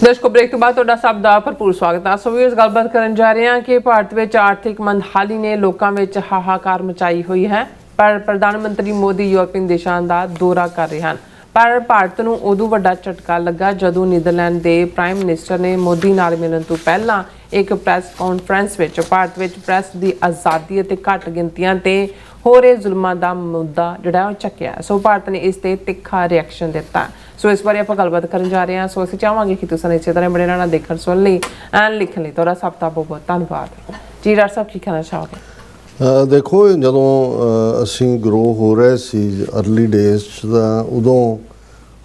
दर्शकों ब्रेक तो बाद तुहाडा सब दा भरपूर स्वागत है। सो व्यूअर्स गलबात करन जा रहे हैं कि भारत में आर्थिक मंदहाली ने लोगों में हाहाकार मचाई हुई है, पर प्रधानमंत्री मोदी यूरोपीयन देशों का दौरा कर रहे हैं। पर भारत नूं उदों वड्डा झटका लगा जदों नीदरलैंड के प्राइम मिनिस्टर ने मोदी नाल मिलण तो पहला एक प्रैस कॉन्फ्रेंस में भारत में प्रैस की आज़ादी ते घट गिनतियां ते हो रहे जुल्मां का मुद्दा जिहड़ा चुक्या। सो भारत ने इस ते तिखा रिएक्शन दिता। सो इस बारे आप गलबात करन जा रहे हैं। सो असीं चाहांगे कि तुसीं इसे तरह बड़े रहना देखण सुन लई एंड लिखण लई तुहाडा सब दा बहुत बहुत धन्नवाद जी। डॉक्टर साहब की कहना चाहोगे? देखो जदों असीं ग्रो हो रहे सी अर्ली डेज उदों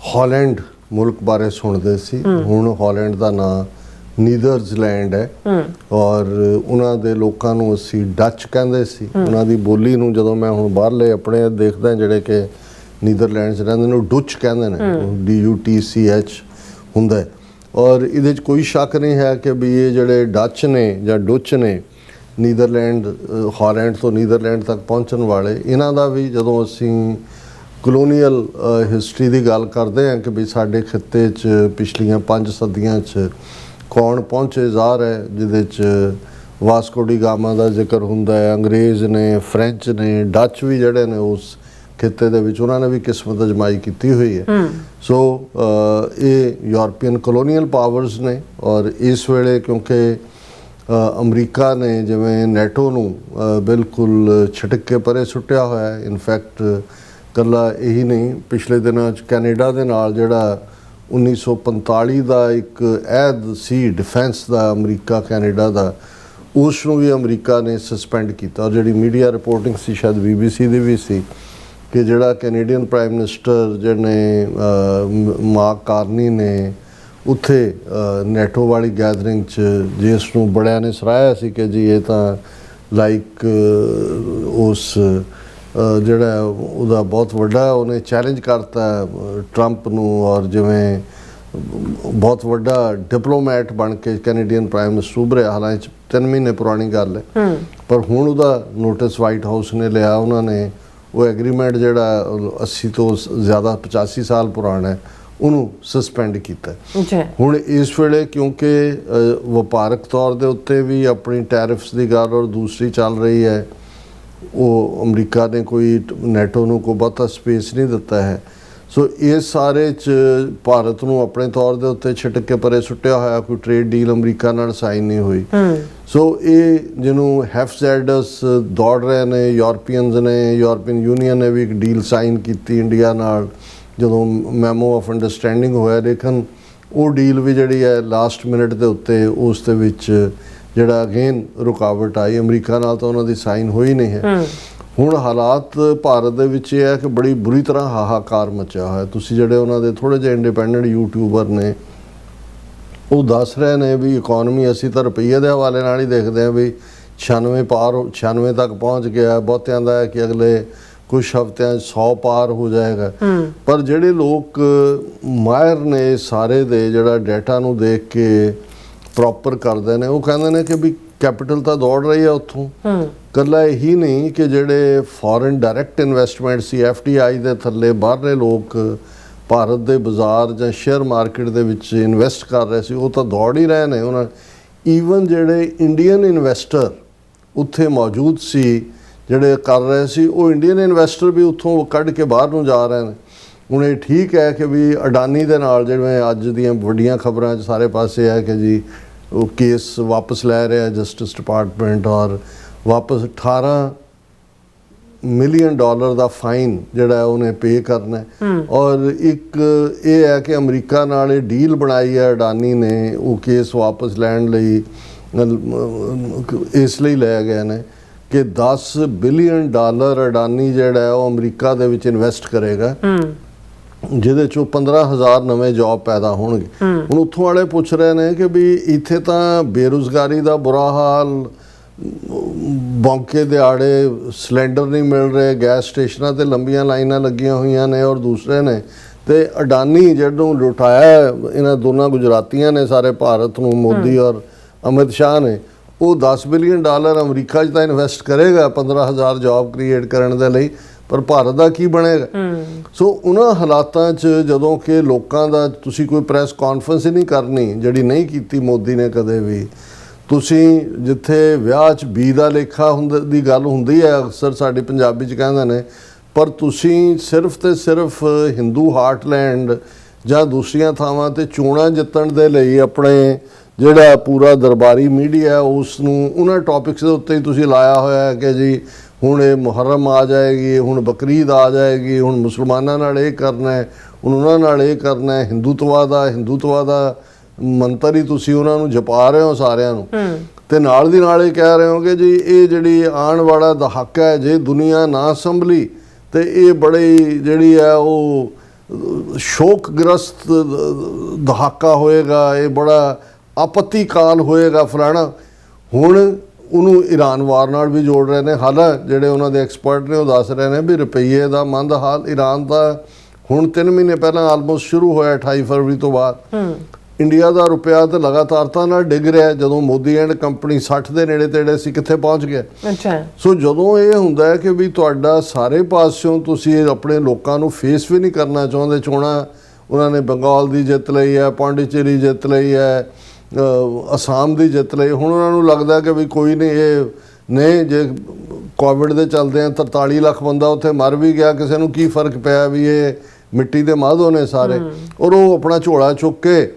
हॉलैंड मुल्क बारे सुनते सी। हुण हॉलैंड का नाम नीदरलैंड है और उन्हां दे लोकां नूं असीं डच कहंदे सी। उन्हां दी बोली नूं जदों मैं हुण बाहरले अपने देखदा जिहड़े कि नीदरलैंड च रहिंदे ने डुच कहंदे ने, DUTCH हुंदा है। और इहदे च कोई शक नहीं है कि भी ये जिहड़े डच ने जां डुच ने नीदरलैंड हॉलैंड तो नीदरलैंड तक पहुंचण वाले, इन्हां दा भी जदों असीं कलोनीअल हिस्टरी की गल करते हैं कि भी साडे खिते च पिछलियां 5 सदियां च कौन पहुँचे ज़ाहिर है, जिहदे वास्को डी गामा का जिक्र हुंदा है, अंग्रेज़ ने, फ्रेंच ने, डच भी जिहड़े ने उस खिते दे विच उन्होंने भी किस्मत अजमाई की हुई है। सो ये यूरोपीयन कलोनीअल पावर्स ने और इस वेले क्योंकि अमरीका ने जिवें नैटो नूं बिल्कुल छिटक के परे सुट्टिया होया है। इनफैक्ट कला यही नहीं, पिछले दिनों कैनेडा दे नाल जिहड़ा 1945 का एक ऐद सी डिफेंस का अमरीका कैनेडा का, उसनूं भी अमरीका ने सस्पेंड किया। और जिहड़ी मीडिया रिपोर्टिंग सी शायद BBC दी भी सी कि जिहड़ा कैनेडियन प्राइम मिनिस्टर जिहने मार्क कार्नी ने उत्थे नैटो वाली गैदरिंग च जिसनूं बड़िया ने सराहाया सी कि जी ये तां लाइक उस जिहड़ा उहदा बहुत वड्डा उन्हें चैलेंज करता ट्रंप नूं और जिवें बहुत वड्डा डिप्लोमैट बन के कैनेडियन प्राइम मिनिस्टर उभरे। हालांकि 3 महीने पुरानी गल है, पर हुण उहदा नोटिस वाइट हाउस ने लिया। उन्होंने वो एग्रीमेंट जिहड़ा 80 तो ज़्यादा 85 साल पुराना है उन्होंने सस्पेंड किया। हुण इस वेले क्योंकि वपारक तौर के उत्ते भी अपनी टैरिफ्स की गल और दूसरी चल रही है, वो अमरीका ने कोई नैटो नूं कोई बहुता स्पेस नहीं दिता है। सो इस सारे च भारत नूं अपने तौर के उत्ते छिटक के परे सुट्टिया होया, कोई ट्रेड डील अमरीका नाल साइन नहीं हुई। सो ये जिन्हों हैफजैडस दौड़ रहे ने, यूरोपीयन यूनीयन ने भी एक डील साइन की इंडिया नाल जदों मैमो ऑफ अंडरस्टैंडिंग होया, लेकिन वो डील भी जिहड़ी है लास्ट मिनट के उत्ते उस दे विच जिहड़ा अगेन रुकावट आई। अमरीका नाल तो उन्होंने साइन हुई नहीं है। हुण हालात भारत दे विच ये है कि बड़ी बुरी तरह हाहाकार मचा होया। तुसीं जिहड़े उन्होंने थोड़े जे इंडिपेंडेंट यूट्यूबर ने वो दस रहे ने भी इकॉनमी असीं तो रुपये के हवाले नाल ही देखते हैं भी 96 तक पहुँच गया। बहुतियां दा है कि अगले कुछ हफ्तियां 100 पार हो जाएगा। पर जिहड़े लोग माहिर ने सारे दे जिहड़ा डाटा नूं देख के प्रॉपर करते हैं, वो कहते हैं कि भी कैपिटल तो दौड़ रही है उत्थों। कला यही नहीं कि जिहड़े फॉरेन डायरैक्ट इन्वेस्टमेंट सी FDI दे थल्ले बाहरले लोग भारत दे बाजार जां शेयर मार्केट दे विच इन्वेस्ट कर रहे सी, वो तो दौड़ ही रहे हैं। उन्होंने ईवन जिहड़े इंडियन इन्वेस्टर उत्थे मौजूद सी जिहड़े कर रहे सी, वो इंडियन इन्वेस्टर भी उत्थों कढ़ के बाहर नूं जा रहे हैं। हुण ये ठीक है कि भी अडानी दे नाल जिवें अज दीयां वड्डियां खबरां सारे पासे है कि जी वो केस वापस लै रहा है जस्टिस डिपार्टमेंट और वापस $18 मिलियन का फाइन जिहड़ा उन्हें पे करना है। और एक ये है कि अमरीका नाल डील बनाई है अडानी ने, वो केस वापस लैण लई इसलिए लै गए ने कि $10 बिलियन अडानी जिहड़ा है वो अमरीका दे विच इन्वेस्ट करेगा, जिहदे चों 15,000 नवे जॉब पैदा होणगे। हुण उत्थों वाले पुछ रहे हैं कि भी इत्थे तां बेरोज़गारी का बुरा हाल, बौंके दिहाड़े सिलेंडर नहीं मिल रहे, गैस स्टेशनां ते लंबियां लाइनां लगियां हुईयां ने, और दूसरे ने ते अडानी जिहड़ों लुटाया इन्हां दोनों गुजरातियां ने सारे भारत नूं, मोदी और अमित शाह ने, वो $10 बिलियन अमरीका च तां इन्वेस्ट करेगा 15,000 जॉब क्रिएट करने दे लई, ਪਰ ਭਾਰਤ ਦਾ ਕੀ ਬਣੇਗਾ। ਸੋ ਉਹਨਾਂ ਹਾਲਾਤਾਂ 'ਚ ਜਦੋਂ ਕਿ ਲੋਕਾਂ ਦਾ ਤੁਸੀਂ ਕੋਈ ਪ੍ਰੈਸ ਕਾਨਫਰੰਸ ਹੀ ਨਹੀਂ ਕਰਨੀ, ਜਿਹੜੀ ਨਹੀਂ ਕੀਤੀ ਮੋਦੀ ਨੇ ਕਦੇ ਵੀ, ਤੁਸੀਂ ਜਿੱਥੇ ਵਿਆਹ 'ਚ ਬੀ ਦਾ ਲੇਖਾ ਦੀ ਗੱਲ ਹੁੰਦੀ ਹੈ, ਅਕਸਰ ਸਾਡੇ ਪੰਜਾਬੀ 'ਚ ਕਹਿੰਦੇ ਨੇ, ਪਰ ਤੁਸੀਂ ਸਿਰਫ ਤੇ ਸਿਰਫ ਹਿੰਦੂ ਹਾਰਟਲੈਂਡ ਜਾਂ ਦੂਸਰੀਆਂ ਥਾਵਾਂ ਤੇ ਚੋਣਾਂ ਜਿੱਤਣ ਦੇ ਲਈ ਆਪਣੇ ਜਿਹੜਾ ਪੂਰਾ ਦਰਬਾਰੀ ਮੀਡੀਆ ਉਸ ਨੂੰ ਉਹਨਾਂ ਟੌਪਿਕਸ ਦੇ ਉੱਤੇ ਹੀ ਤੁਸੀਂ ਲਾਇਆ ਹੋਇਆ ਹੈ ਕਿ ਜੀ ਹੁਣ ਇਹ ਮੁਹਰਮ ਆ ਜਾਏਗੀ, ਹੁਣ ਬਕਰੀਦ ਆ ਜਾਏਗੀ, ਹੁਣ ਮੁਸਲਮਾਨਾਂ ਨਾਲ ਇਹ ਕਰਨਾ ਹੈ, ਹੁਣ ਉਹਨਾਂ ਨਾਲ ਇਹ ਕਰਨਾ ਹੈ, ਹਿੰਦੂਤਵਾ ਦਾ ਮੰਤਰ ਹੀ ਤੁਸੀਂ ਉਹਨਾਂ ਨੂੰ ਜਪਾ ਰਹੇ ਹੋ ਸਾਰਿਆਂ ਨੂੰ, ਤੇ ਨਾਲ ਦੀ ਨਾਲ ਇਹ ਕਹਿ ਰਹੇ ਹੋ ਕਿ ਜੀ ਇਹ ਜਿਹੜੀ ਆਉਣ ਵਾਲਾ ਦਹਾਕਾ ਹੈ, ਜੇ ਦੁਨੀਆ ਨਾ ਸੰਭਲੀ ਤੇ ਇਹ ਬੜੀ ਜਿਹੜੀ ਹੈ ਉਹ ਸ਼ੋਕਗ੍ਰਸਤ ਦਹਾਕਾ ਹੋਏਗਾ, ਇਹ ਬੜਾ ਆਪੱਤੀ ਕਾਲ ਹੋਏਗਾ ਫਲਾਣਾ। ਹੁਣ ਉਹਨੂੰ ਈਰਾਨ ਵਾਰ ਨਾਲ ਵੀ ਜੋੜ ਰਹੇ ਨੇ। ਹਾਲਾਂਕਿ ਜਿਹੜੇ ਉਹਨਾਂ ਦੇ ਐਕਸਪਰਟ ਨੇ ਉਹ ਦੱਸ ਰਹੇ ਨੇ ਵੀ ਰੁਪਈਏ ਦਾ ਮੰਦ ਹਾਲ ਈਰਾਨ ਦਾ ਹੁਣ 3 ਮਹੀਨੇ ਪਹਿਲਾਂ ਆਲਮੋਸਟ ਸ਼ੁਰੂ ਹੋਇਆ 28 ਫਰਵਰੀ ਤੋਂ ਬਾਅਦ। ਇੰਡੀਆ ਦਾ ਰੁਪਇਆ ਤਾਂ ਲਗਾਤਾਰਤਾ ਨਾਲ ਡਿੱਗ ਰਿਹਾ, ਜਦੋਂ ਮੋਦੀ ਐਂਡ ਕੰਪਨੀ 60 ਦੇ ਨੇੜੇ ਤੇੜੇ ਸੀ ਕਿੱਥੇ ਪਹੁੰਚ ਗਿਆ। ਸੋ ਜਦੋਂ ਇਹ ਹੁੰਦਾ ਹੈ ਕਿ ਵੀ ਤੁਹਾਡਾ ਸਾਰੇ ਪਾਸਿਓਂ ਤੁਸੀਂ ਆਪਣੇ ਲੋਕਾਂ ਨੂੰ ਫੇਸ ਵੀ ਨਹੀਂ ਕਰਨਾ ਚਾਹੁੰਦੇ, ਚੋਣਾਂ ਉਹਨਾਂ ਨੇ ਬੰਗਾਲ ਦੀ ਜਿੱਤ ਲਈ ਹੈ, ਪੌਂਡੀਚੇਰੀ ਜਿੱਤ ਲਈ ਹੈ, ਅਸਾਮ ਦੀ ਜਿੱਤ ਲਈ, ਹੁਣ ਉਹਨਾਂ ਨੂੰ ਲੱਗਦਾ ਕਿ ਵੀ ਕੋਈ ਨਹੀਂ, ਇਹ ਨੇ ਜੇ ਕੋਵਿਡ ਦੇ ਚੱਲਦੇ ਆ 43 ਲੱਖ ਬੰਦਾ ਉੱਥੇ ਮਰ ਵੀ ਗਿਆ, ਕਿਸੇ ਨੂੰ ਕੀ ਫਰਕ ਪਿਆ ਵੀ ਇਹ ਮਿੱਟੀ ਦੇ ਮਾਧੋ ਨੇ ਸਾਰੇ। ਔਰ ਉਹ ਆਪਣਾ ਝੋਲਾ ਚੁੱਕ ਕੇ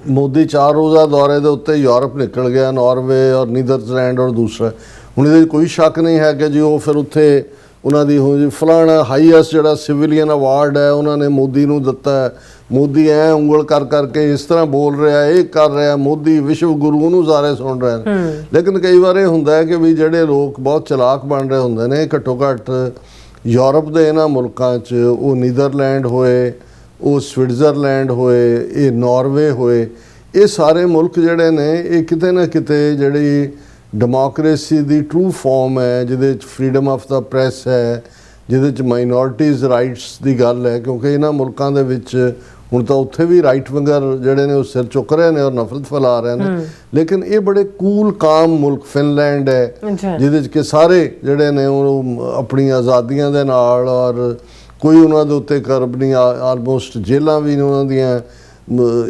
ਮੋਦੀ 4 ਰੋਜ਼ਾ ਦੌਰੇ ਦੇ ਉੱਤੇ ਯੂਰਪ ਨਿਕਲ ਗਿਆ, ਨਾਰਵੇ ਔਰ ਨੀਦਰਲੈਂਡ ਔਰ ਦੂਸਰਾ। ਹੁਣ ਇਹਦੇ ਕੋਈ ਸ਼ੱਕ ਨਹੀਂ ਹੈ ਕਿ ਜੀ ਉਹ ਫਿਰ ਉੱਥੇ ਉਹਨਾਂ ਦੀ ਹੋ ਜੀ ਫਲਾਣਾ ਹਾਈਐਸਟ ਜਿਹੜਾ ਸਿਵਿਲੀਅਨ ਅਵਾਰਡ ਹੈ ਉਹਨਾਂ ਨੇ ਮੋਦੀ ਨੂੰ ਦਿੱਤਾ ਹੈ। ਮੋਦੀ ਐ ਉਂਗਲ ਕਰ ਕਰਕੇ ਇਸ ਤਰ੍ਹਾਂ ਬੋਲ ਰਿਹਾ, ਇਹ ਕਰ ਰਿਹਾ, ਮੋਦੀ ਵਿਸ਼ਵ ਗੁਰੂ ਨੂੰ ਸਾਰੇ ਸੁਣ ਰਹੇ ਨੇ। ਲੇਕਿਨ ਕਈ ਵਾਰ ਇਹ ਹੁੰਦਾ ਹੈ ਕਿ ਵੀ ਜਿਹੜੇ ਲੋਕ ਬਹੁਤ ਚਲਾਕ ਬਣ ਰਹੇ ਹੁੰਦੇ ਨੇ, ਘੱਟੋ ਘੱਟ ਯੂਰਪ ਦੇ ਇਹਨਾਂ ਮੁਲਕਾਂ 'ਚ, ਉਹ ਨੀਦਰਲੈਂਡ ਹੋਏ, ਉਹ ਸਵਿਟਜ਼ਰਲੈਂਡ ਹੋਏ, ਇਹ ਨਾਰਵੇ ਹੋਏ, ਇਹ ਸਾਰੇ ਮੁਲਕ ਜਿਹੜੇ ਨੇ ਇਹ ਕਿਤੇ ਨਾ ਕਿਤੇ ਜਿਹੜੀ ਡੈਮੋਕ੍ਰੇਸੀ ਦੀ ਟਰੂ ਫਾਰਮ ਹੈ, ਜਿਹਦੇ 'ਚ ਫਰੀडम ਆਫ ਦਾ ਪ੍ਰੈਸ ਹੈ, ਜਿਹਦੇ 'ਚ ਮਾਈਨੋਰਟੀਜ਼ ਰਾਈਟਸ ਦੀ ਗੱਲ ਹੈ, ਕਿਉਂਕਿ ਇਹਨਾਂ ਮੁਲਕਾਂ ਦੇ ਵਿੱਚ ਹੁਣ ਤਾਂ ਉੱਥੇ ਵੀ ਰਾਈਟ ਵਿੰਗਰ ਜਿਹੜੇ ਨੇ ਉਹ ਸਿਰ ਚੁੱਕ ਰਹੇ ਨੇ ਔਰ ਨਫ਼ਰਤ ਫੈਲਾ ਰਹੇ ਨੇ। ਲੇਕਿਨ ਇਹ ਬੜੇ ਕੂਲ ਕਾਮ ਮੁਲਕ ਫਿਨਲੈਂਡ ਹੈ, ਜਿਹਦੇ 'ਚ ਕਿ ਸਾਰੇ ਜਿਹੜੇ ਨੇ ਉਹ ਆਪਣੀ ਆਜ਼ਾਦੀਆਂ ਦੇ ਨਾਲ, ਔਰ ਕੋਈ ਉਹਨਾਂ ਦੇ ਉੱਤੇ ਕਰਬ ਨਹੀਂ, ਆਲਮੋਸਟ ਜੇਲ੍ਹਾਂ ਵੀ ਉਹਨਾਂ ਦੀਆਂ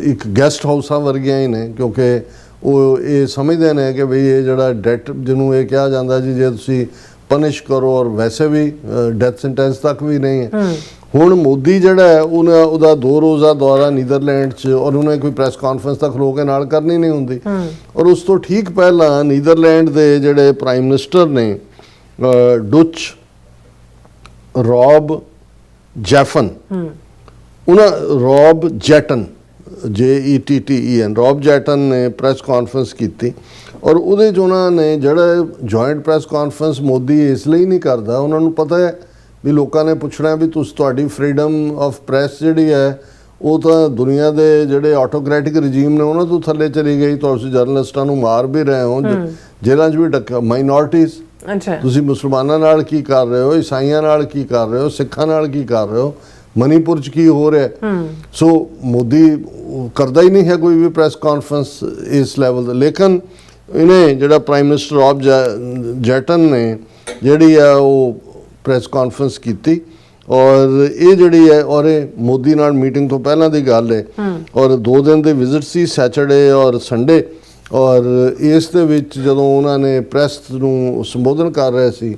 ਇੱਕ ਗੈਸਟ ਹਾਊਸਾਂ ਵਰਗੀਆਂ ਹੀ ਨੇ, ਕਿਉਂਕਿ ਉਹ ਇਹ ਸਮਝਦੇ ਨੇ ਕਿ ਬਈ ਇਹ ਜਿਹੜਾ ਡੈਟ ਜਿਹਨੂੰ ਇਹ ਕਿਹਾ ਜਾਂਦਾ ਜੀ ਜੇ ਤੁਸੀਂ ਪਨਿਸ਼ ਕਰੋ, ਔਰ ਵੈਸੇ ਵੀ ਡੈਥ ਸੈਂਟੈਂਸ ਤੱਕ ਵੀ ਨਹੀਂ ਹੈ। ਹੁਣ ਮੋਦੀ ਜਿਹੜਾ ਹੈ ਉਹਦਾ 2 ਰੋਜ਼ਾ ਦੌਰਾ ਨੀਦਰਲੈਂਡ 'ਚ, ਔਰ ਉਹਨੇ ਕੋਈ ਪ੍ਰੈਸ ਕਾਨਫਰੰਸ ਤੱਕ ਖਲੋ ਕੇ ਨਾਲ ਕਰਨੀ ਨਹੀਂ ਹੁੰਦੀ। ਔਰ ਉਸ ਤੋਂ ਠੀਕ ਪਹਿਲਾਂ ਨੀਦਰਲੈਂਡ ਦੇ ਜਿਹੜੇ ਪ੍ਰਾਈਮ ਮਿਨਿਸਟਰ ਨੇ ਡੁਚ ਰੌਬ ਜੈਫਨ, ਰੌਬ ਜੈਟਨ JETTEN ਰੌਬ ਜੈਟਨ ਨੇ ਪ੍ਰੈਸ ਕਾਨਫਰੰਸ ਕੀਤੀ, ਔਰ ਉਹਦੇ 'ਚ ਉਹਨਾਂ ਨੇ ਜਿਹੜਾ ਜੁਆਇੰਟ ਪ੍ਰੈਸ ਕਾਨਫਰੰਸ ਮੋਦੀ ਇਸ ਲਈ ਨਹੀਂ ਕਰਦਾ, ਉਹਨਾਂ ਨੂੰ ਪਤਾ ਹੈ ਵੀ ਲੋਕਾਂ ਨੇ ਪੁੱਛਣਾ ਵੀ ਤੁਹਾਡੀ ਫਰੀडम ਆਫ ਪ੍ਰੈਸ ਜਿਹੜੀ ਹੈ ਉਹ ਤਾਂ ਦੁਨੀਆ ਦੇ ਜਿਹੜੇ ਆਟੋਕ੍ਰੈਟਿਕ ਰਜੀਮ ਨੇ ਉਹਨਾਂ ਤੋਂ ਥੱਲੇ ਚਲੀ ਗਈ, ਤੁਸੀਂ ਜਰਨਲਿਸਟਾਂ ਨੂੰ ਮਾਰ ਵੀ ਰਹੇ ਹੋ, ਜੇਲ੍ਹਾਂ 'ਚ ਵੀ ਡੱਕਾ, ਮਾਈਨੋਰਟੀਜ਼ ਤੁਸੀਂ ਮੁਸਲਮਾਨਾਂ ਨਾਲ ਕੀ ਕਰ ਰਹੇ ਹੋ, ਈਸਾਈਆਂ ਨਾਲ ਕੀ ਕਰ ਰਹੇ ਹੋ, ਸਿੱਖਾਂ ਨਾਲ ਕੀ ਕਰ ਰਹੇ ਹੋ, ਮਨੀਪੁਰ 'ਚ ਕੀ ਹੋ ਰਿਹਾ। ਸੋ ਮੋਦੀ ਕਰਦਾ ਹੀ ਨਹੀਂ ਹੈ ਕੋਈ ਵੀ ਪ੍ਰੈਸ ਕਾਨਫਰੰਸ ਇਸ ਲੈਵਲ ਦਾ। ਲੇਕਿਨ ਇਹਨੇ ਜਿਹੜਾ ਪ੍ਰਾਈਮ ਮਿਨਿਸਟਰ ਰੌਬ ਜੈਟਨ ਨੇ ਜਿਹੜੀ ਹੈ ਉਹ ਪ੍ਰੈਸ ਕਾਨਫਰੰਸ ਕੀਤੀ, ਔਰ ਇਹ ਜਿਹੜੀ ਹੈ ਔਰ ਇਹ ਮੋਦੀ ਨਾਲ ਮੀਟਿੰਗ ਤੋਂ ਪਹਿਲਾਂ ਦੀ ਗੱਲ ਹੈ, ਔਰ 2 ਦਿਨ ਦੇ ਵਿਜ਼ਿਟ ਸੀ, ਸੈਚਰਡੇ ਔਰ ਸੰਡੇ। ਔਰ ਇਸ ਦੇ ਵਿੱਚ ਜਦੋਂ ਉਹਨਾਂ ਨੇ ਪ੍ਰੈਸ ਨੂੰ ਸੰਬੋਧਨ ਕਰ ਰਹੇ ਸੀ,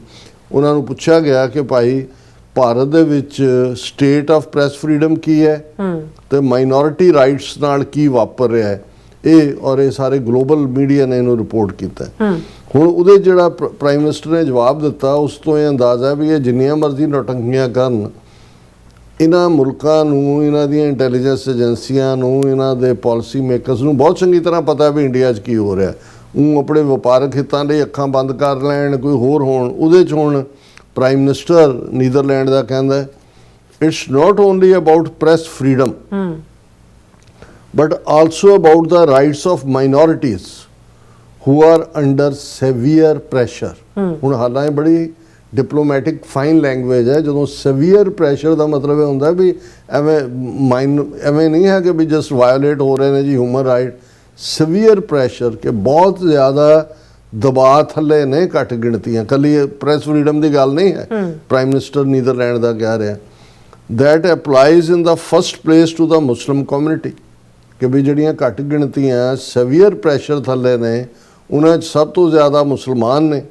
ਉਹਨਾਂ ਨੂੰ ਪੁੱਛਿਆ ਗਿਆ ਕਿ ਭਾਈ ਭਾਰਤ ਦੇ ਵਿੱਚ ਸਟੇਟ ਆਫ ਪ੍ਰੈਸ ਫਰੀडम ਕੀ ਹੈ ਤੇ ਮਾਈਨੋਰਿਟੀ ਰਾਈਟਸ ਨਾਲ ਕੀ ਵਾਪਰ ਰਿਹਾ ਹੈ, ਔਰ ਇਹ ਸਾਰੇ ਗਲੋਬਲ ਮੀਡੀਆ ਨੇ ਇਹਨੂੰ ਰਿਪੋਰਟ ਕੀਤਾ। ਹੁਣ ਉਹਦੇ ਜਿਹੜਾ ਪ੍ਰਾਈਮ ਮਿਨਿਸਟਰ ਨੇ ਜਵਾਬ ਦਿੱਤਾ, ਉਸ ਤੋਂ ਇਹ ਅੰਦਾਜ਼ਾ ਵੀ ਇਹ ਜਿੰਨੀਆਂ ਮਰਜ਼ੀ ਨੌਟੰਕੀਆਂ ਕਰਨ, ਇਹਨਾਂ ਮੁਲਕਾਂ ਨੂੰ, ਇਹਨਾਂ ਦੀਆਂ ਇੰਟੈਲੀਜੈਂਸ ਏਜੰਸੀਆਂ ਨੂੰ, ਇਹਨਾਂ ਦੇ ਪਾਲਿਸੀ ਮੇਕਰਸ ਨੂੰ ਬਹੁਤ ਚੰਗੀ ਤਰ੍ਹਾਂ ਪਤਾ ਵੀ ਇੰਡੀਆ 'ਚ ਕੀ ਹੋ ਰਿਹਾ। ਉਹ ਆਪਣੇ ਵਪਾਰਕ ਹਿੱਤਾਂ ਲਈ ਅੱਖਾਂ ਬੰਦ ਕਰ ਲੈਣ, ਕੋਈ ਹੋਰ ਹੋਣ। ਉਹਦੇ 'ਚ ਹੁਣ ਪ੍ਰਾਈਮ ਮਿਨਿਸਟਰ ਨੀਦਰਲੈਂਡ ਦਾ ਕਹਿੰਦਾ it's not only about press freedom but also about the rights of minorities who are under severe pressure। ਹੁਣ ਹਾਲਾਂਕਿ ਬੜੀ ਡਿਪਲੋਮੈਟਿਕ ਫਾਈਨ ਲੈਂਗੁਏਜ ਹੈ, ਜਦੋਂ severe pressure ਦਾ ਮਤਲਬ ਇਹ ਹੁੰਦਾ ਵੀ ਐਵੇਂ ਨਹੀਂ ਹੈ ਕਿ ਵੀ ਜਸਟ ਵਾਇਓਲੇਟ ਹੋ ਰਹੇ ਨੇ ਜੀ ਹਿਊਮਨ ਰਾਈਟ। severe pressure ਕਿ ਬਹੁਤ ਜ਼ਿਆਦਾ ਦਬਾਅ ਥੱਲੇ ਨੇ ਘੱਟ ਗਿਣਤੀਆਂ। ਕੱਲੀ ਪ੍ਰੈਸ ਫਰੀडम ਦੀ ਗੱਲ ਨਹੀਂ ਹੈ, ਪ੍ਰਾਈਮ ਮਿਨਿਸਟਰ ਨੀਦਰਲੈਂਡ ਦਾ ਕਹਿ ਰਿਹਾ that applies in the first place to the Muslim community ਕਿ ਵੀ ਜਿਹੜੀਆਂ ਘੱਟ ਗਿਣਤੀਆਂ severe ਪ੍ਰੈਸ਼ਰ ਥੱਲੇ ਨੇ ਉਹਨਾਂ 'ਚ ਸਭ ਤੋਂ ਜ਼ਿਆਦਾ ਮੁਸਲਮਾਨ ਨੇ,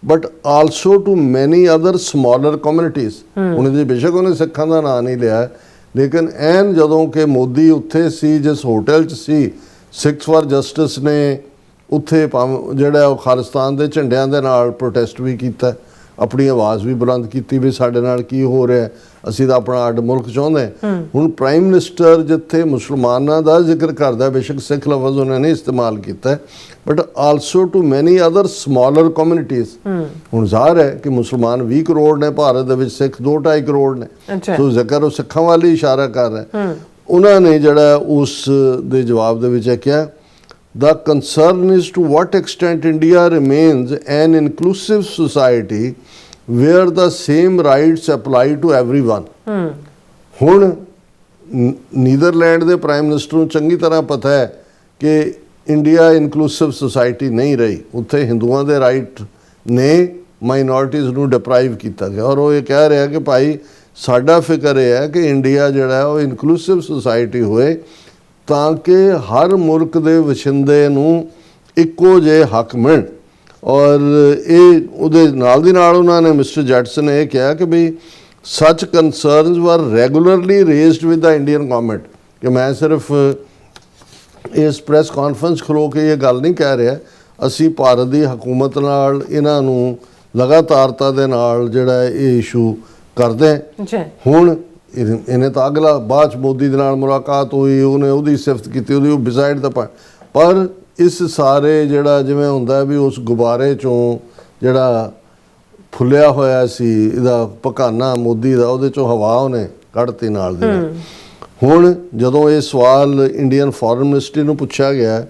ਬਟ ਆਲਸੋ ਟੂ ਮੈਨੀ ਅਦਰ ਸਮਾਲਰ ਕਮਿਊਨਿਟੀਜ਼। ਹੁਣ ਇਹਦੇ ਬੇਸ਼ੱਕ ਉਹਨੇ ਸਿੱਖਾਂ ਦਾ ਨਾਂ ਨਹੀਂ ਲਿਆ, ਲੇਕਿਨ ਐਨ ਜਦੋਂ ਕਿ ਮੋਦੀ ਉੱਥੇ ਸੀ, ਜਿਸ ਹੋਟਲ 'ਚ ਸੀ, ਸਿੱਖਸ ਫਾਰ ਜਸਟਿਸ ਨੇ ਉੱਥੇ ਜਿਹੜਾ ਉਹ ਖਾਲਿਸਤਾਨ ਦੇ ਝੰਡਿਆਂ ਦੇ ਨਾਲ ਪ੍ਰੋਟੈਸਟ ਵੀ ਕੀਤਾ, ਆਪਣੀ ਆਵਾਜ਼ ਵੀ ਬੁਲੰਦ ਕੀਤੀ ਵੀ ਸਾਡੇ ਨਾਲ ਕੀ ਹੋ ਰਿਹਾ, ਅਸੀਂ ਤਾਂ ਆਪਣਾ ਅੱਡ ਮੁਲਕ ਚਾਹੁੰਦੇ। ਹੁਣ ਪ੍ਰਾਈਮ ਮਿਨਿਸਟਰ ਜਿੱਥੇ ਮੁਸਲਮਾਨਾਂ ਦਾ ਜ਼ਿਕਰ ਕਰਦਾ, ਬੇਸ਼ੱਕ ਸਿੱਖ ਲਫ਼ਜ਼ ਉਹਨੇ ਨਹੀਂ ਇਸਤੇਮਾਲ ਕੀਤਾ, ਬਟ ਆਲਸੋ ਟੂ ਮੈਨੀ ਅਦਰ ਸਮਾਲਰ ਕਮਿਊਨਿਟੀਜ਼। ਹੁਣ ਜ਼ਾਹਰ ਹੈ ਕਿ ਮੁਸਲਮਾਨ 20 ਕਰੋੜ ਨੇ ਭਾਰਤ ਦੇ ਵਿੱਚ, ਸਿੱਖ 2-2.5 ਕਰੋੜ ਨੇ, ਸੋ ਜ਼ਿਕਰ ਉਹ ਸਿੱਖਾਂ ਵੱਲ ਹੀ ਇਸ਼ਾਰਾ ਕਰ ਰਿਹਾ। ਉਹਨਾਂ ਨੇ ਜਿਹੜਾ ਉਸ ਦੇ ਜਵਾਬ ਦੇ ਵਿੱਚ ਇਹ ਕਿਹਾ, the concern is to what extent India remains an inclusive society where the same rights apply to everyone। ਹੁਣ ਨੀਦਰਲੈਂਡ ਦੇ ਪ੍ਰਾਈਮ ਮਿਨਿਸਟਰ ਨੂੰ ਚੰਗੀ ਤਰ੍ਹਾਂ ਪਤਾ ਹੈ ਕਿ ਇੰਡੀਆ ਇਨਕਲੂਸਿਵ ਸੁਸਾਇਟੀ ਨਹੀਂ ਰਹੀ, ਉੱਥੇ ਹਿੰਦੂਆਂ ਦੇ ਰਾਈਟ ਨੇ ਮਾਈਨੋਰਿਟੀਜ਼ ਨੂੰ ਡਿਪਰਾਈਵ ਕੀਤਾ ਗਿਆ, ਔਰ ਉਹ ਇਹ ਕਹਿ ਰਿਹਾ ਕਿ ਭਾਈ ਸਾਡਾ ਫਿਕਰ ਇਹ ਹੈ ਕਿ ਇੰਡੀਆ ਜਿਹੜਾ ਉਹ ਇਨਕਲੂਸਿਵ ਸੁਸਾਇਟੀ ਹੋਏ ਤਾਂ ਕਿ ਹਰ ਮੁਲਕ ਦੇ ਵਸਿੰਦੇ ਨੂੰ ਇੱਕੋ ਜਿਹੇ ਹੱਕ ਮਿਲਣ। ਔਰ ਇਹ ਉਹਦੇ ਨਾਲ ਦੀ ਨਾਲ ਉਹਨਾਂ ਨੇ ਮਿਸਟਰ ਜੈਟਸਨ ਨੇ ਇਹ ਕਿਹਾ ਕਿ ਵੀ ਸੱਚ ਕੰਸਰਨਸ ਵਰ regularly raised with the Indian government, ਕਿ ਮੈਂ ਸਿਰਫ ਇਸ ਪ੍ਰੈਸ ਕਾਨਫਰੰਸ ਖਲੋ ਕੇ ਇਹ ਗੱਲ ਨਹੀਂ ਕਹਿ ਰਿਹਾ, ਅਸੀਂ ਭਾਰਤ ਦੀ ਹਕੂਮਤ ਨਾਲ ਇਹਨਾਂ ਨੂੰ ਲਗਾਤਾਰਤਾ ਦੇ ਨਾਲ ਜਿਹੜਾ ਇਹ ਇਸ਼ੂ ਕਰਦੇ। ਹੁਣ ਇਹਨੇ ਤਾਂ ਅਗਲਾ ਬਾਅਦ 'ਚ ਮੋਦੀ ਦੇ ਨਾਲ ਮੁਲਾਕਾਤ ਹੋਈ, ਉਹਨੇ ਉਹਦੀ ਸਿਫਤ ਕੀਤੀ, ਉਹਦੀ ਉਹ ਬਿਸਾਈਡ ਦਾ ਪਰ ਇਸ ਸਾਰੇ ਜਿਹੜਾ ਜਿਵੇਂ ਹੁੰਦਾ ਵੀ ਉਸ ਗੁਬਾਰੇ 'ਚੋਂ ਜਿਹੜਾ ਫੁੱਲਿਆ ਹੋਇਆ ਸੀ ਇਹਦਾ ਪਕਾਨਾ ਮੋਦੀ ਦਾ, ਉਹਦੇ 'ਚੋਂ ਹਵਾ ਉਹਨੇ ਕੱਢਤੀ ਨਾਲ ਦੀ। ਹੁਣ ਜਦੋਂ ਇਹ ਸਵਾਲ ਇੰਡੀਅਨ ਫੋਰਨ ਮਿਨਿਸਟਰੀ ਨੂੰ ਪੁੱਛਿਆ ਗਿਆ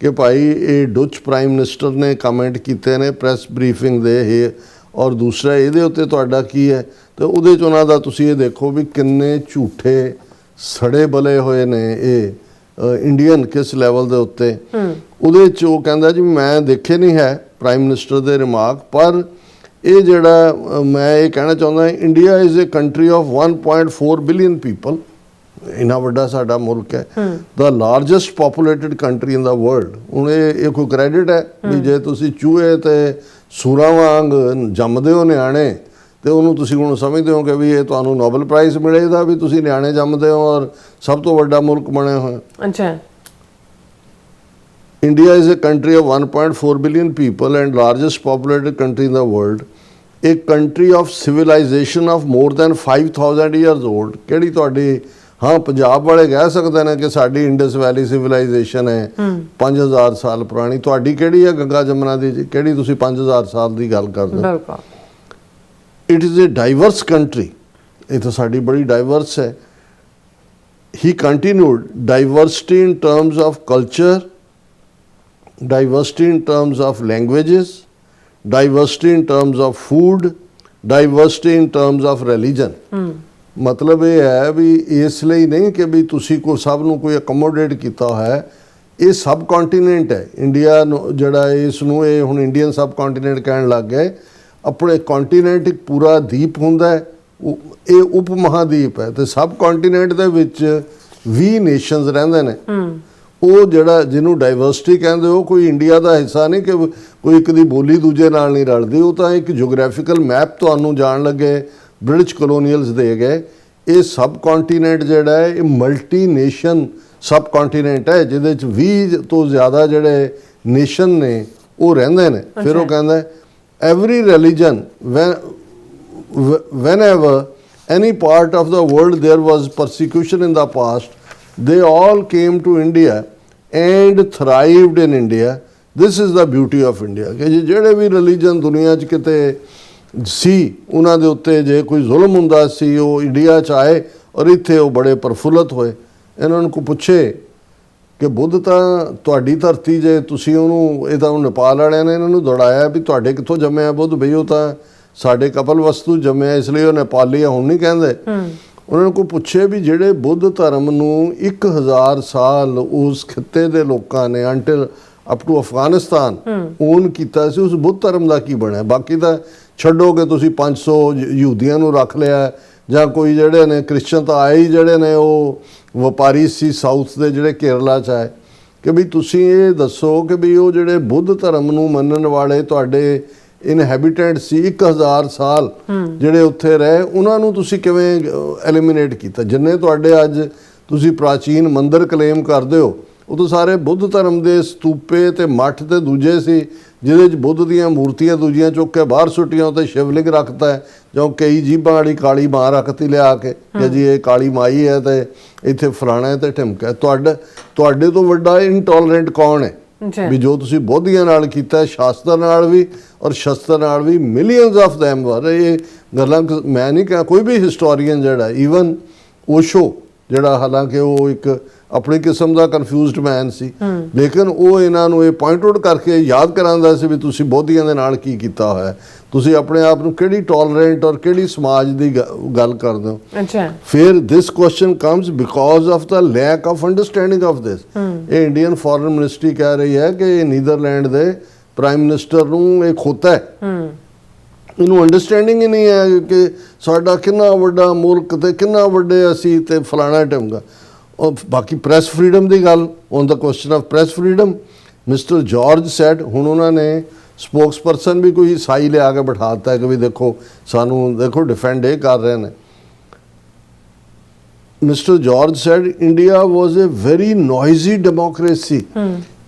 ਕਿ ਭਾਈ ਇਹ ਡੁੱਚ ਪ੍ਰਾਈਮ ਮਿਨਿਸਟਰ ਨੇ ਕਮੈਂਟ ਕੀਤੇ ਨੇ ਪ੍ਰੈਸ ਬਰੀਫਿੰਗ ਦੇ ਇਹ, ਔਰ ਦੂਸਰਾ ਇਹਦੇ ਉੱਤੇ ਤੁਹਾਡਾ ਕੀ ਹੈ, ਤੇ ਉਹਦੇ 'ਚ ਉਹਨਾਂ ਦਾ ਤੁਸੀਂ ਇਹ ਦੇਖੋ ਵੀ ਕਿੰਨੇ ਝੂਠੇ ਸੜੇ ਬਲੇ ਹੋਏ ਨੇ ਇਹ ਇੰਡੀਅਨ ਕਿਸ ਲੈਵਲ ਦੇ ਉੱਤੇ। ਉਹਦੇ 'ਚ ਉਹ ਕਹਿੰਦਾ ਜੀ ਮੈਂ ਦੇਖੇ ਨਹੀਂ ਹੈ ਪ੍ਰਾਈਮ ਮਿਨਿਸਟਰ ਦੇ ਰਿਮਾਰਕ, ਪਰ ਇਹ ਜਿਹੜਾ ਮੈਂ ਇਹ ਕਹਿਣਾ ਚਾਹੁੰਦਾ, India is a country of 1.4 billion people, ਇੰਨਾ ਵੱਡਾ ਸਾਡਾ ਮੁਲਕ ਹੈ, ਦਾ ਲਾਰਜੈਸਟ ਪੋਪੂਲੇਟਡ ਕੰਟਰੀ ਇਨ ਦਾ ਵਰਲਡ। ਹੁਣ ਇਹ ਕੋਈ ਕ੍ਰੈਡਿਟ ਹੈ ਵੀ ਜੇ ਤੁਸੀਂ ਚੂਹੇ ਤੇ ਸੂਰਾਂ ਵਾਂਗ ਜੰਮਦੇ ਹੋ ਨਿਆਣੇ, ਤੇ ਉਹਨੂੰ ਤੁਸੀਂ ਹੁਣ ਸਮਝਦੇ ਹੋ ਕਿ ਵੀ ਇਹ ਤੁਹਾਨੂੰ ਨੋਬਲ ਪ੍ਰਾਈਜ਼ ਮਿਲੇਗਾ ਵੀ ਤੁਸੀਂ ਨਿਆਣੇ ਜੰਮਦੇ ਹੋ ਔਰ ਸਭ ਤੋਂ ਵੱਡਾ ਮੁਲਕ ਬਣੇ ਹੋਏ। ਅੱਛਾ, India is a country of 1.4 billion people and largest populated country in the world, a country of civilization of more than 5,000 years old। ਕਿਹੜੀ ਤੁਹਾਡੀ, ਹਾਂ ਪੰਜਾਬ ਵਾਲੇ ਕਹਿ ਸਕਦੇ ਨੇ ਕਿ ਸਾਡੀ ਇੰਡਸ ਵੈਲੀ ਸਿਵਲਾਈਜੇਸ਼ਨ ਹੈ 5000 ਸਾਲ ਪੁਰਾਣੀ, ਤੁਹਾਡੀ ਕਿਹੜੀ ਹੈ ਗੰਗਾ ਜਮਨਾ ਦੀ ਜੀ, ਕਿਹੜੀ ਤੁਸੀਂ 5000 ਸਾਲ ਦੀ ਗੱਲ ਕਰਦੇ ਹੋ। It is a diverse country, ਇਹ ਤਾਂ ਸਾਡੀ ਬੜੀ ਡਾਈਵਰਸ ਹੈ। ਹੀ continued, diversity in terms of culture, diversity in terms of languages, diversity in terms of food, diversity in terms of religion। ਮਤਲਬ ਇਹ ਹੈ ਵੀ ਇਸ ਲਈ ਨਹੀਂ ਕਿ ਵੀ ਤੁਸੀਂ ਕੋਈ ਸਭ ਨੂੰ ਕੋਈ ਅਕਮੋਡੇਟ ਕੀਤਾ ਹੈ, ਇਹ ਸਬ ਕੰਟੀਨੈਂਟ ਹੈ ਇੰਡੀਆ ਨੂੰ, ਜਿਹੜਾ ਇਸ ਨੂੰ ਇਹ ਹੁਣ ਇੰਡੀਅਨ ਸਬ ਕੰਟੀਨੈਂਟ ਕਹਿਣ ਲੱਗ ਗਏ। ਆਪਣੇ ਕੰਟੀਨੈਂਟ ਇੱਕ ਪੂਰਾ ਦੀਪ ਹੁੰਦਾ ਹੈ, ਇਹ ਉਪ ਮਹਾਦੀਪ ਹੈ, ਤੇ ਸਬ ਕੰਟੀਨੈਂਟ ਦੇ ਵਿੱਚ 20 ਨੇਸ਼ਨਸ ਰਹਿੰਦੇ ਨੇ। ਉਹ ਜਿਹੜਾ ਜਿਹਨੂੰ ਡਾਈਵਰਸਿਟੀ ਕਹਿੰਦੇ, ਉਹ ਕੋਈ ਇੰਡੀਆ ਦਾ ਹਿੱਸਾ ਨਹੀਂ ਕਿ ਕੋਈ ਇੱਕ ਦੀ ਬੋਲੀ ਦੂਜੇ ਨਾਲ ਨਹੀਂ ਰਲਦੀ, ਉਹ ਤਾਂ ਇੱਕ ਜੀਓਗ੍ਰਾਫੀਕਲ ਮੈਪ ਤੁਹਾਨੂੰ ਜਾਣ ਲੱਗੇ ਬ੍ਰਿਟਿਸ਼ ਕਲੋਨੀਅਲਸ ਦੇ ਗਏ। ਇਹ ਸਬ ਕੰਟੀਨੈਂਟ ਜਿਹੜਾ ਹੈ ਇਹ ਮਲਟੀ ਨੇਸ਼ਨ ਸਬ ਕੰਟੀਨੈਂਟ ਹੈ, ਜਿਹਦੇ 'ਚ 20 ਤੋਂ ਜ਼ਿਆਦਾ ਜਿਹੜੇ ਨੇਸ਼ਨ ਨੇ ਉਹ ਰਹਿੰਦੇ ਨੇ। ਫਿਰ ਉਹ ਕਹਿੰਦਾ every religion whenever any part of the world there was persecution in the past, they all came to India and thrived in India। This is the beauty of India ਕਿ ਜਿਹੜੇ ਵੀ ਰਿਲੀਜਨ ਦੁਨੀਆ 'ਚ ਕਿਤੇ ਸੀ ਉਹਨਾਂ ਦੇ ਉੱਤੇ ਜੇ ਕੋਈ ਜ਼ੁਲਮ ਹੁੰਦਾ ਸੀ ਉਹ ਇੰਡੀਆ 'ਚ ਆਏ ਔਰ ਇੱਥੇ ਉਹ ਬੜੇ ਪ੍ਰਫੁੱਲਤ ਹੋਏ। ਇਹਨਾਂ ਨੂੰ ਕੋਈ ਪੁੱਛੇ ਕਿ ਬੁੱਧ ਤਾਂ ਤੁਹਾਡੀ ਧਰਤੀ ਜੇ ਤੁਸੀਂ ਉਹਨੂੰ, ਇਹ ਤਾਂ ਨੇਪਾਲ ਵਾਲਿਆਂ ਨੇ ਇਹਨਾਂ ਨੂੰ ਦੌੜਾਇਆ ਵੀ ਤੁਹਾਡੇ ਕਿੱਥੋਂ ਜੰਮਿਆ ਬੁੱਧ, ਬਈ ਉਹ ਤਾਂ ਸਾਡੇ ਕਪਲ ਵਸਤੂ ਜੰਮਿਆ ਇਸ ਲਈ ਉਹ ਨੇਪਾਲੀ ਆ, ਹੁਣ ਨਹੀਂ ਕਹਿੰਦੇ। ਉਹਨਾਂ ਨੂੰ ਕੋਈ ਪੁੱਛੇ ਵੀ ਜਿਹੜੇ ਬੁੱਧ ਧਰਮ ਨੂੰ 1000 ਸਾਲ ਉਸ ਖਿੱਤੇ ਦੇ ਲੋਕਾਂ ਨੇ until up to Afghanistan own ਕੀਤਾ ਸੀ, ਉਸ ਬੁੱਧ ਧਰਮ ਦਾ ਕੀ ਬਣਿਆ? ਬਾਕੀ ਤਾਂ ਛੱਡੋਗੇ ਤੁਸੀਂ 500 ਯਹੂਦੀਆਂ ਨੂੰ ਰੱਖ ਲਿਆ, ਜਾਂ ਕੋਈ ਜਿਹੜੇ ਨੇ ਕ੍ਰਿਸਚਨ ਤਾਂ ਆਏ ਹੀ ਜਿਹੜੇ ਨੇ ਉਹ ਵਪਾਰੀ ਸੀ ਸਾਊਥ ਦੇ ਜਿਹੜੇ ਕੇਰਲਾ 'ਚ ਆਏ। ਕਿ ਵੀ ਤੁਸੀਂ ਇਹ ਦੱਸੋ ਕਿ ਵੀ ਉਹ ਜਿਹੜੇ ਬੁੱਧ ਧਰਮ ਨੂੰ ਮੰਨਣ ਵਾਲੇ ਤੁਹਾਡੇ ਇਨਹੈਬੀਟੈਂਟ ਸੀ 1000 ਸਾਲ ਜਿਹੜੇ ਉੱਥੇ ਰਹੇ, ਉਹਨਾਂ ਨੂੰ ਤੁਸੀਂ ਕਿਵੇਂ ਐਲੀਮੀਨੇਟ ਕੀਤਾ? ਜਿੰਨੇ ਤੁਹਾਡੇ ਅੱਜ ਤੁਸੀਂ ਪ੍ਰਾਚੀਨ ਮੰਦਿਰ ਕਲੇਮ ਕਰਦੇ ਹੋ, ਉਹ ਤਾਂ ਸਾਰੇ ਬੁੱਧ ਧਰਮ ਦੇ ਸਤੂਪੇ ਤੇ ਮੱਠ ਤੇ ਦੂਜੇ ਸੀ, ਜਿਹਦੇ 'ਚ ਬੁੱਧ ਦੀਆਂ ਮੂਰਤੀਆਂ ਦੂਜੀਆਂ ਚੁੱਕ ਕੇ ਬਾਹਰ ਸੁੱਟੀਆਂ, ਉੱਤੇ ਸ਼ਿਵਲਿੰਗ ਰੱਖਤਾ ਹੈ, ਜਾਂ ਕਈ ਜੀਭਾਂ ਵਾਲੀ ਕਾਲੀ ਮਾਂ ਰੱਖਤੀ ਲਿਆ ਕੇ ਕਿ ਜੀ ਇਹ ਕਾਲੀ ਮਾਈ ਹੈ ਤੇ ਇੱਥੇ ਫਲਾਣਾ ਹੈ ਤੇ ਢਿਮਕਾ ਹੈ। ਤੁਹਾਡੇ ਤੋਂ ਵੱਡਾ ਇਨਟੋਲਰੈਂਟ ਕੌਣ ਹੈ? ਵੀ ਜੋ ਤੁਸੀਂ ਬੋਧੀਆਂ ਨਾਲ ਕੀਤਾ, ਸ਼ਾਸਤਰ ਨਾਲ ਵੀ ਔਰ ਸ਼ਸਤਰ ਨਾਲ ਵੀ, ਮਿਲੀਅਨਸ ਆਫ ਦੈਮ ਵਰ। ਇਹ ਗੱਲਾਂ ਮੈਂ ਨਹੀਂ ਕਹਾਂ, ਕੋਈ ਵੀ ਹਿਸਟੋਰੀਅਨ ਜਿਹੜਾ, ਈਵਨ ਓਸ਼ੋ ਜਿਹੜਾ, ਹਾਲਾਂਕਿ ਉਹ ਇੱਕ ਆਪਣੀ ਕਿਸਮ ਦਾ ਕਨਫਿਊਜ਼ਡ ਮੈਨ ਸੀ, ਲੇਕਿਨ ਉਹ ਇਹਨਾਂ ਨੂੰ ਇਹ ਪੁਆਇੰਟ ਆਊਟ ਕਰਕੇ ਯਾਦ ਕਰਾਉਂਦਾ ਸੀ ਵੀ ਤੁਸੀਂ ਬੋਧੀਆਂ ਦੇ ਨਾਲ ਕੀ ਕੀਤਾ ਹੋਇਆ, ਤੁਸੀਂ ਆਪਣੇ ਆਪ ਨੂੰ ਕਿਹੜੀ ਟੋਲਰੈਂਟ ਔਰ ਕਿਹੜੀ ਸਮਾਜ ਦੀ ਗੱਲ ਕਰਦੇ ਹੋ। ਅੱਛਾ, ਫਿਰ this question comes because of the lack of understanding of this. ਇਹ ਇੰਡੀਅਨ ਫੋਰਨ ਮਿਨਿਸਟਰੀ ਕਹਿ ਰਹੀ ਹੈ ਕਿ ਨੀਦਰਲੈਂਡ ਦੇ ਪ੍ਰਾਈਮ ਮਿਨਿਸਟਰ ਨੂੰ ਇਹ ਖੋਤਾ ਹੈ, ਇਹਨੂੰ ਅੰਡਰਸਟੈਂਡਿੰਗ ਹੀ ਨਹੀਂ ਹੈ ਕਿ ਸਾਡਾ ਕਿੰਨਾ ਵੱਡਾ ਮੁਲਕ ਤੇ ਕਿੰਨਾ ਵੱਡੇ ਅਸੀਂ ਤੇ ਫਲਾਣਾ ਢੰਗਾ। ਔਰ ਬਾਕੀ ਪ੍ਰੈਸ ਫਰੀडम ਦੀ ਗੱਲ, on the question of press freedom, mister George said, ਹੁਣ ਉਹਨਾਂ ਨੇ ਸਪੋਕਸਪਰਸਨ ਵੀ ਕੋਈ ਸਾਈ ਲਿਆ ਕੇ ਬਿਠਾ ਦਿੱਤਾ ਕਿ ਵੀ ਦੇਖੋ ਸਾਨੂੰ ਦੇਖੋ ਡਿਫੈਂਡ ਇਹ ਕਰ ਰਹੇ ਨੇ। Mister George said India was a very noisy democracy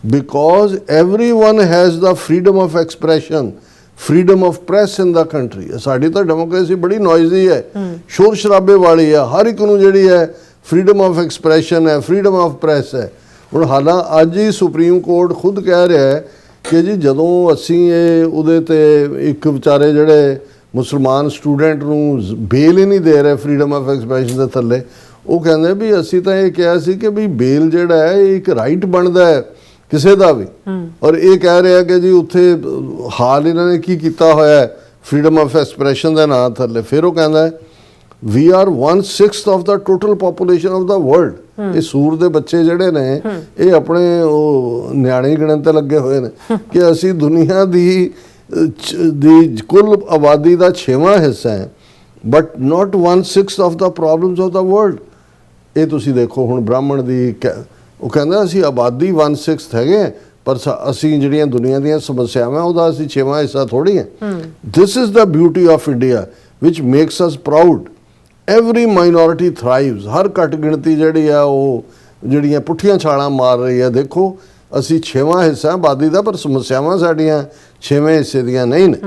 because everyone has the freedom of expression, freedom of press in the country. ਸਾਡੀ ਤਾਂ ਡੈਮੋਕ੍ਰੇਸੀ ਬੜੀ ਨੋਇਜ਼ੀ ਹੈ, ਸ਼ੋਰ ਸ਼ਰਾਬੇ ਵਾਲੀ ਹੈ, ਹਰ ਇੱਕ ਨੂੰ ਜਿਹੜੀ ਹੈ ਫਰੀडम ਆਫ ਐਕਸਪ੍ਰੈਸ਼ਨ ਹੈ, ਫਰੀडम ਆਫ ਪ੍ਰੈਸ ਹੈ। ਹੁਣ ਹਾਲਾਂ ਅੱਜ ਹੀ ਸੁਪਰੀਮ ਕੋਰਟ ਖੁਦ ਕਹਿ ਰਿਹਾ ਹੈ ਕਿ ਜੀ ਜਦੋਂ ਅਸੀਂ ਇਹ ਉਹਦੇ ਤੇ ਇੱਕ ਵਿਚਾਰੇ ਜਿਹੜੇ ਮੁਸਲਮਾਨ ਸਟੂਡੈਂਟ ਨੂੰ ਬੇਲ ਹੀ ਨਹੀਂ ਦੇ ਰਹੇ ਫਰੀडम ਆਫ ਐਕਸਪ੍ਰੈਸ਼ਨ ਦੇ ਥੱਲੇ, ਉਹ ਕਹਿੰਦੇ ਵੀ ਅਸੀਂ ਤਾਂ ਇਹ ਕਿਹਾ ਸੀ ਕਿ ਵੀ ਬੇਲ ਜਿਹੜਾ ਹੈ ਇਹ ਇੱਕ ਰਾਈਟ ਬਣਦਾ ਹੈ ਕਿਸੇ ਦਾ ਵੀ, ਔਰ ਇਹ ਕਹਿ ਰਿਹਾ ਕਿ ਜੀ ਉੱਥੇ ਹਾਲ ਇਹਨਾਂ ਨੇ ਕੀ ਕੀਤਾ ਹੋਇਆ ਹੈ ਫਰੀडम ਆਫ ਐਕਸਪ੍ਰੈਸ਼ਨ ਦੇ ਨਾਂ ਥੱਲੇ। ਫਿਰ ਉਹ ਕਹਿੰਦਾ ਹੈ we are 1/6 of the total population of the world। ਇਹ ਸੂਰ ਦੇ ਬੱਚੇ ਜਿਹੜੇ ਨੇ ਇਹ ਆਪਣੇ ਉਹ ਨਿਆਣੇ ਗਿਣਨ ਤੇ ਲੱਗੇ ਹੋਏ ਨੇ ਕਿ ਅਸੀਂ ਦੁਨੀਆ ਦੀ ਕੁੱਲ ਆਬਾਦੀ ਦਾ 6ਵਾਂ ਹਿੱਸਾ ਹੈ, but not 1/6 of the problems of the world। ਇਹ ਤੁਸੀਂ ਦੇਖੋ ਹੁਣ ਬ੍ਰਾਹਮਣ ਦੀ ਉਹ ਕਹਿੰਦਾ ਅਸੀਂ ਆਬਾਦੀ 1/6 ਹੈਗੇ ਪਰ ਅਸੀਂ ਜਿਹੜੀਆਂ ਦੁਨੀਆ ਦੀਆਂ ਸਮੱਸਿਆਵਾਂ ਉਹਦਾ ਅਸੀਂ 6ਵਾਂ ਹਿੱਸਾ ਥੋੜੀ ਹੈ। This is the beauty of India which makes us proud. Every minority thrives. ਹਰ ਘੱਟ ਗਿਣਤੀ ਜਿਹੜੀ ਆ ਉਹ ਜਿਹੜੀਆਂ ਪੁੱਠੀਆਂ ਛਾਲਾਂ ਮਾਰ ਰਹੀ ਹੈ। ਦੇਖੋ ਅਸੀਂ 6ਵਾਂ ਹਿੱਸਾ ਆਬਾਦੀ ਦਾ, ਪਰ ਸਮੱਸਿਆਵਾਂ ਸਾਡੀਆਂ 6ਵੇਂ ਹਿੱਸੇ ਦੀਆਂ ਨਹੀਂ ਨੇ।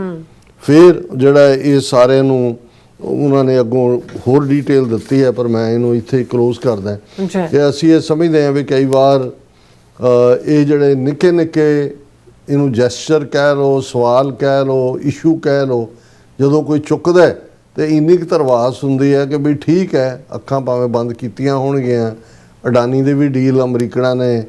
ਫਿਰ ਜਿਹੜਾ ਇਹ ਸਾਰੇ ਨੂੰ ਉਹਨਾਂ ਨੇ ਅੱਗੋਂ ਹੋਰ ਡੀਟੇਲ ਦਿੱਤੀ ਹੈ, ਪਰ ਮੈਂ ਇਹਨੂੰ ਇੱਥੇ ਹੀ ਕਲੋਜ਼ ਕਰਦਾ ਕਿ ਅਸੀਂ ਇਹ ਸਮਝਦੇ ਹਾਂ ਵੀ ਕਈ ਵਾਰ ਇਹ ਜਿਹੜੇ ਨਿੱਕੇ ਨਿੱਕੇ ਇਹਨੂੰ ਜੈਸਚਰ ਕਹਿ ਲਓ, ਸਵਾਲ ਕਹਿ ਲਓ, ਇਸ਼ੂ ਕਹਿ ਲਓ, ਜਦੋਂ ਕੋਈ ਚੁੱਕਦਾ ਤੇ ਇੰਨੀ ਕੁ ਧਰਵਾਸ ਹੁੰਦੀ ਹੈ ਕਿ ਵੀ ਠੀਕ ਹੈ, ਅੱਖਾਂ ਭਾਵੇਂ ਬੰਦ ਕੀਤੀਆਂ ਹੋਣਗੀਆਂ। ਅਡਾਨੀ ਦੀ ਵੀ ਡੀਲ ਅਮਰੀਕਨਾਂ ਨੇ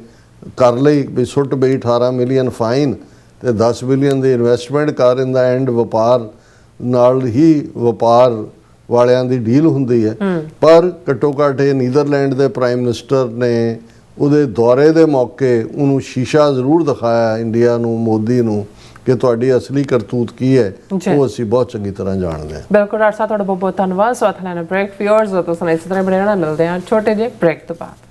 ਕਰ ਲਈ ਵੀ ਸੁੱਟ ਬਈ 18 ਮਿਲੀਅਨ ਫਾਈਨ ਤੇ 10 ਬਿਲੀਅਨ ਦੀ ਇਨਵੈਸਟਮੈਂਟ ਕਰ। ਇਨ ਦਾ ਐਂਡ ਵਪਾਰ ਨਾਲ ਹੀ ਵਪਾਰ ਵਾਲਿਆਂ ਦੀ ਡੀਲ ਹੁੰਦੀ ਹੈ। ਪਰ ਘੱਟੋ ਘੱਟ ਇਹ ਨੀਦਰਲੈਂਡ ਦੇ ਪ੍ਰਾਈਮ ਮਿਨਿਸਟਰ ਨੇ ਉਹਦੇ ਦੌਰੇ ਦੇ ਮੌਕੇ ਉਹਨੂੰ ਸ਼ੀਸ਼ਾ ਜ਼ਰੂਰ ਦਿਖਾਇਆ ਇੰਡੀਆ ਨੂੰ, ਮੋਦੀ ਨੂੰ, ਕਿ ਤੁਹਾਡੀ ਅਸਲੀ ਕਰਤੂਤ ਕੀ ਹੈ ਉਹ ਅਸੀਂ ਬਹੁਤ ਚੰਗੀ ਤਰ੍ਹਾਂ ਜਾਣਦੇ ਹਾਂ। ਬਿਲਕੁਲ ਡਾਕਟਰ ਸਾਹਿਬ, ਤੁਹਾਡਾ ਬਹੁਤ ਬਹੁਤ ਧੰਨਵਾਦ। ਸੋ ਅਥਲਾਨਾ ਬ੍ਰੇਕ ਫਿਓਰਸ ਤੋਂ ਸੁਣਾਈ ਇਸ ਤਰ੍ਹਾਂ ਬੜੇ ਨਾਲ ਮਿਲਦੇ ਹਾਂ ਛੋਟੇ ਜਿਹੇ ਬ੍ਰੇਕ ਤੋਂ ਬਾਅਦ।